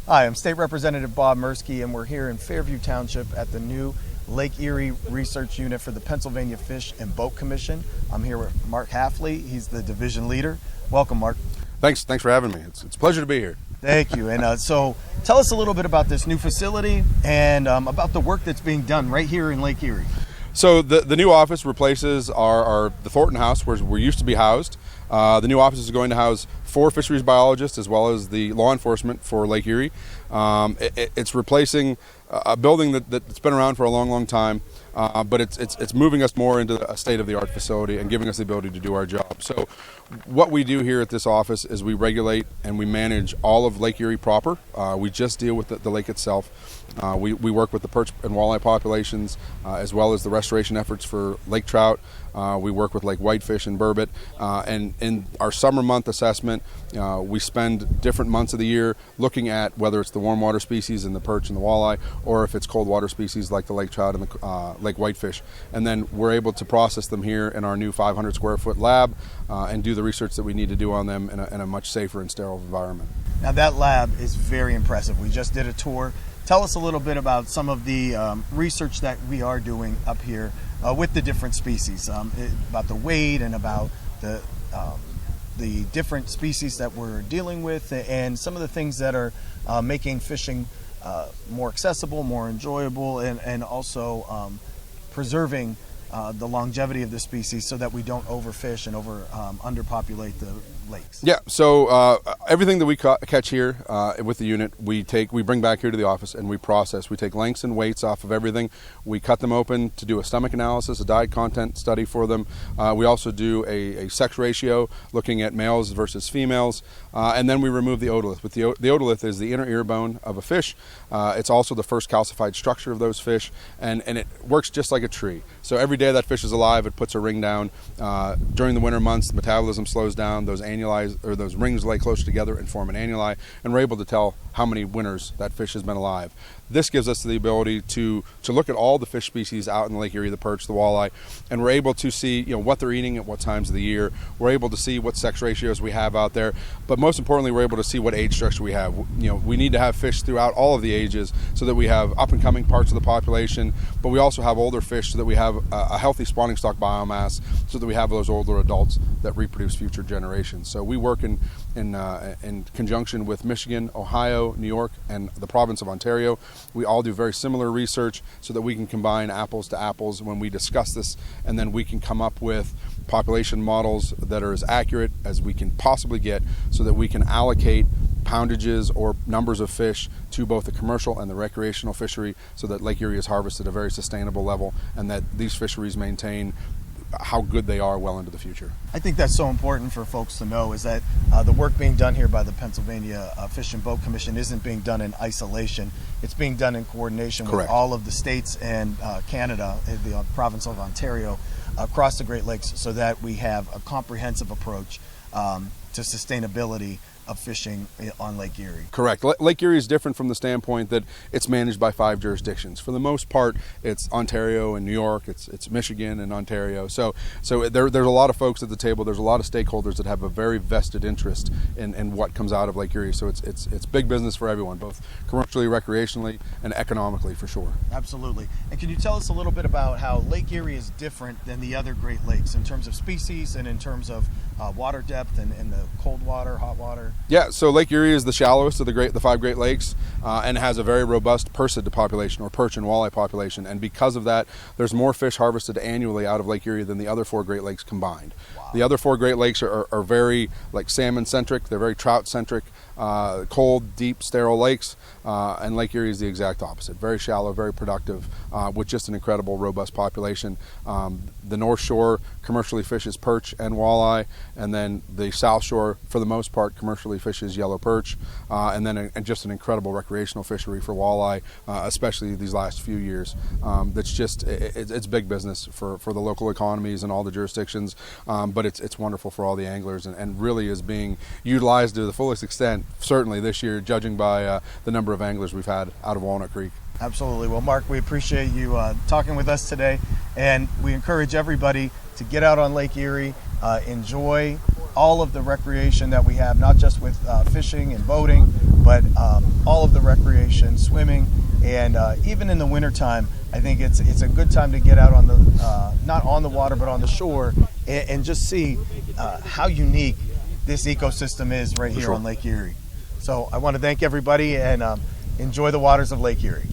Hi, I'm State Representative Bob Merski, and we're here in Fairview Township at the new Lake Erie Research Unit for the Pennsylvania Fish and Boat Commission. I'm here with Mark Haffley. He's the division leader. Welcome, Mark. Thanks for having me. It's a pleasure to be here. Thank you. And so tell us a little bit about this new facility and about the work that's being done right here in Lake Erie. So the new office replaces the Thornton House, where we used to be housed. The new office is going to house 4 fisheries biologists as well as the law enforcement for Lake Erie. It's replacing a building that's been around for a long time, but it's moving us more into a state-of-the-art facility and giving us the ability to do our job. So what we do here at this office is we regulate and we manage all of Lake Erie proper. We just deal with the lake itself. We work with the perch and walleye populations as well as the restoration efforts for lake trout. We work with lake whitefish and burbot. And in our summer month assessment, we spend different months of the year looking at whether it's the warm water species and the perch and the walleye, or if it's cold water species like the lake trout and the lake whitefish. And then we're able to process them here in our new 500 square foot lab and do the research that we need to do on them in a much safer and sterile environment. Now that lab is very impressive. We just did a tour. Tell us a little bit about some of the research that we are doing up here with the different species, about the weight and about the different species that we're dealing with, and some of the things that are making fishing more accessible, more enjoyable, and also preserving the longevity of the species so that we don't overfish and underpopulate the lakes. Yeah, so everything that we catch here with the unit, we bring back here to the office and we process. We take lengths and weights off of everything. We cut them open to do a stomach analysis, a diet content study for them. We also do a sex ratio, looking at males versus females, and then we remove the otolith. The otolith is the inner ear bone of a fish. It's also the first calcified structure of those fish, and it works just like a tree. So every day that fish is alive, it puts a ring down. During the winter months, the metabolism slows down. Those rings lay close together and form an annuli, and we're able to tell how many winters that fish has been alive. This gives us the ability to look at all the fish species out in Lake Erie, the perch, the walleye, and we're able to see what they're eating at what times of the year. We're able to see what sex ratios we have out there, but most importantly, we're able to see what age structure we have. We need to have fish throughout all of the ages so that we have up and coming parts of the population, but we also have older fish so that we have a healthy spawning stock biomass, so that we have those older adults that reproduce future generations. So we work in conjunction with Michigan, Ohio, New York, and the province of Ontario. We all do very similar research so that we can combine apples to apples when we discuss this, and then we can come up with population models that are as accurate as we can possibly get so that we can allocate poundages or numbers of fish to both the commercial and the recreational fishery, so that Lake Erie is harvested at a very sustainable level and that these fisheries maintain how good they are well into the future. I think that's so important for folks to know, is that the work being done here by the Pennsylvania Fish and Boat Commission isn't being done in isolation. It's being done in coordination Correct. with all of the states and Canada, the province of Ontario, across the Great Lakes, so that we have a comprehensive approach to sustainability of fishing on Lake Erie. Correct. Lake Erie is different from the standpoint that it's managed by 5 jurisdictions. For the most part, it's Ontario and New York, it's Michigan and Ontario. So there's a lot of folks at the table. There's a lot of stakeholders that have a very vested interest in what comes out of Lake Erie. So it's big business for everyone, both commercially, recreationally, and economically, for sure. Absolutely. And can you tell us a little bit about how Lake Erie is different than the other Great Lakes in terms of species and in terms of water depth and the cold water, hot water? Yeah, so Lake Erie is the shallowest of the 5 Great Lakes and has a very robust percid population, or perch and walleye population, and because of that, there's more fish harvested annually out of Lake Erie than the other 4 Great Lakes combined. Wow. The other 4 Great Lakes are very salmon-centric, they're very trout-centric, cold, deep, sterile lakes, and Lake Erie is the exact opposite. Very shallow, very productive, with just an incredible, robust population. The North Shore commercially fishes perch and walleye, and then the South Shore, for the most part, commercially fishes yellow perch, and then just an incredible recreational fishery for walleye, especially these last few years. It's big business for the local economies and all the jurisdictions, but it's wonderful for all the anglers, and really is being utilized to the fullest extent, certainly this year, judging by the number of anglers we've had out of Walnut Creek. Absolutely. Well, Mark, we appreciate you talking with us today, and we encourage everybody to get out on Lake Erie, enjoy all of the recreation that we have, not just with fishing and boating, but all of the recreation, swimming, and even in the wintertime, I think it's a good time to get out on the, not on the water, but on the shore, and just see how unique this ecosystem is right here on Lake Erie. So I want to thank everybody, and enjoy the waters of Lake Erie.